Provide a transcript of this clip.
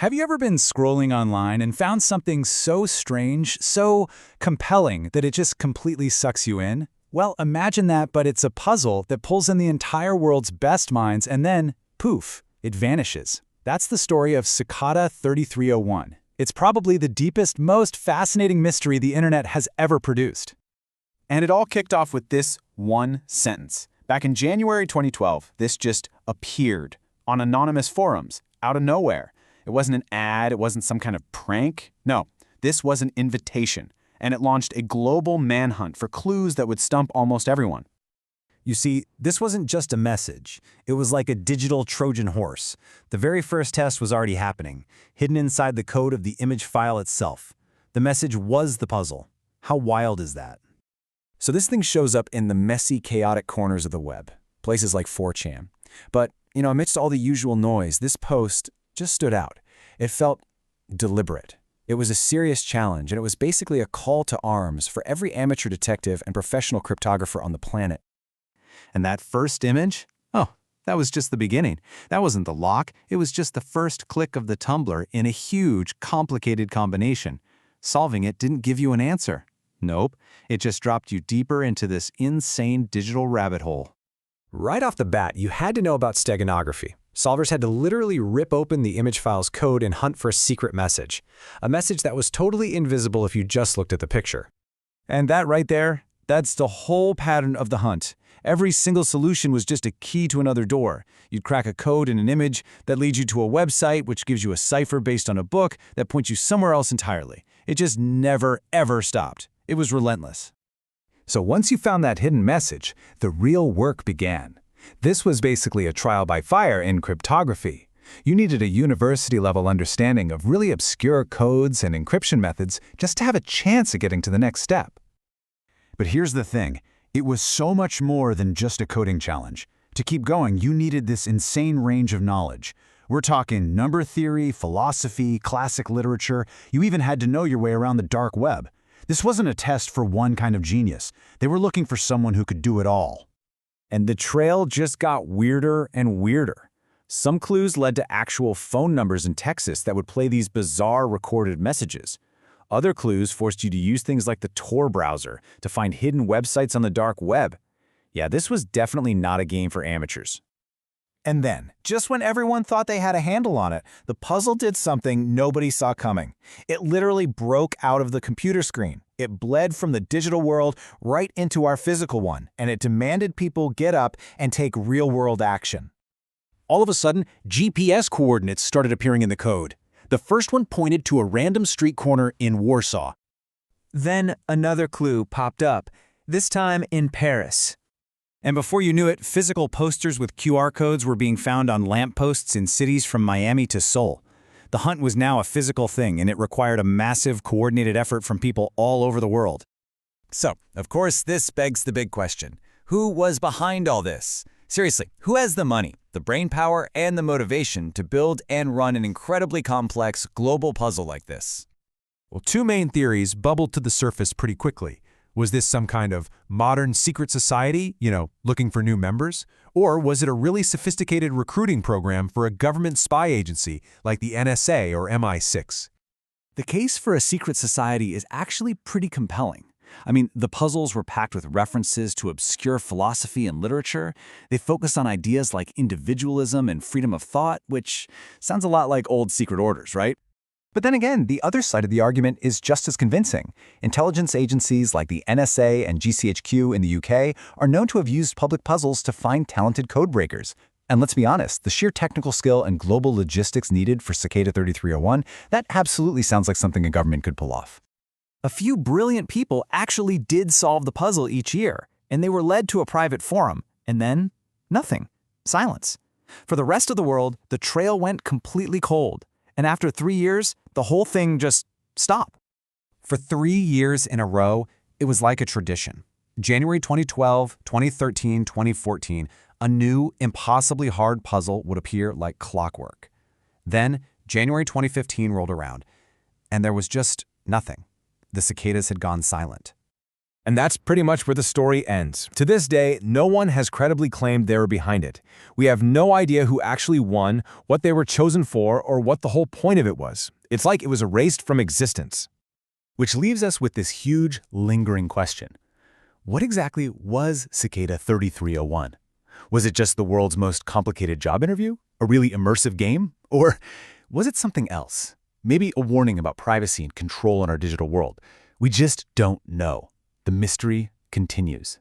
Have you ever been scrolling online and found something so strange, so compelling that it just completely sucks you in? Well, imagine that, but it's a puzzle that pulls in the entire world's best minds and then, poof, it vanishes. That's the story of Cicada 3301. It's probably the deepest, most fascinating mystery the internet has ever produced. And it all kicked off with this one sentence. Back in January 2012, this just appeared on anonymous forums, out of nowhere. It wasn't an ad, it wasn't some kind of prank. No, this was an invitation, and it launched a global manhunt for clues that would stump almost everyone. You see, this wasn't just a message. It was like a digital Trojan horse. The very first test was already happening, hidden inside the code of the image file itself. The message was the puzzle. How wild is that? So this thing shows up in the messy, chaotic corners of the web, places like 4chan. But, amidst all the usual noise, this post just stood out. It felt deliberate. It was a serious challenge, and it was basically a call to arms for every amateur detective and professional cryptographer on the planet. And that first image? Oh, that was just the beginning. That wasn't the lock. It was just the first click of the tumbler in a huge, complicated combination. Solving it didn't give you an answer. Nope, it just dropped you deeper into this insane digital rabbit hole. Right off the bat, you had to know about steganography. Solvers had to literally rip open the image file's code and hunt for a secret message. A message that was totally invisible if you just looked at the picture. And that right there, that's the whole pattern of the hunt. Every single solution was just a key to another door. You'd crack a code in an image that leads you to a website, which gives you a cipher based on a book that points you somewhere else entirely. It just never, ever stopped. It was relentless. So once you found that hidden message, the real work began. This was basically a trial by fire in cryptography. You needed a university-level understanding of really obscure codes and encryption methods just to have a chance at getting to the next step. But here's the thing. It was so much more than just a coding challenge. To keep going, you needed this insane range of knowledge. We're talking number theory, philosophy, classic literature. You even had to know your way around the dark web. This wasn't a test for one kind of genius. They were looking for someone who could do it all. And the trail just got weirder and weirder. Some clues led to actual phone numbers in Texas that would play these bizarre recorded messages. Other clues forced you to use things like the Tor browser to find hidden websites on the dark web. Yeah, this was definitely not a game for amateurs. And then, just when everyone thought they had a handle on it, the puzzle did something nobody saw coming. It literally broke out of the computer screen. It bled from the digital world right into our physical one, and it demanded people get up and take real-world action. All of a sudden, GPS coordinates started appearing in the code. The first one pointed to a random street corner in Warsaw. Then another clue popped up, this time in Paris. And before you knew it, physical posters with QR codes were being found on lampposts in cities from Miami to Seoul. The hunt was now a physical thing, and it required a massive, coordinated effort from people all over the world. So, of course, this begs the big question. Who was behind all this? Seriously, who has the money, the brainpower, and the motivation to build and run an incredibly complex global puzzle like this? Well, two main theories bubbled to the surface pretty quickly. Was this some kind of modern secret society, looking for new members? Or was it a really sophisticated recruiting program for a government spy agency like the NSA or MI6? The case for a secret society is actually pretty compelling. I mean, the puzzles were packed with references to obscure philosophy and literature. They focused on ideas like individualism and freedom of thought, which sounds a lot like old secret orders, right? But then again, the other side of the argument is just as convincing. Intelligence agencies like the NSA and GCHQ in the UK are known to have used public puzzles to find talented codebreakers. And let's be honest, the sheer technical skill and global logistics needed for Cicada 3301, that absolutely sounds like something a government could pull off. A few brilliant people actually did solve the puzzle each year, and they were led to a private forum, and then nothing. Silence. For the rest of the world, the trail went completely cold. And after 3 years, the whole thing just stopped. For 3 years in a row, it was like a tradition. January 2012, 2013, 2014, a new, impossibly hard puzzle would appear like clockwork. Then, January 2015 rolled around, and there was just nothing. The cicadas had gone silent. And that's pretty much where the story ends. To this day, no one has credibly claimed they were behind it. We have no idea who actually won, what they were chosen for, or what the whole point of it was. It's like it was erased from existence. Which leaves us with this huge, lingering question. What exactly was Cicada 3301? Was it just the world's most complicated job interview? A really immersive game? Or was it something else? Maybe a warning about privacy and control in our digital world? We just don't know. The mystery continues.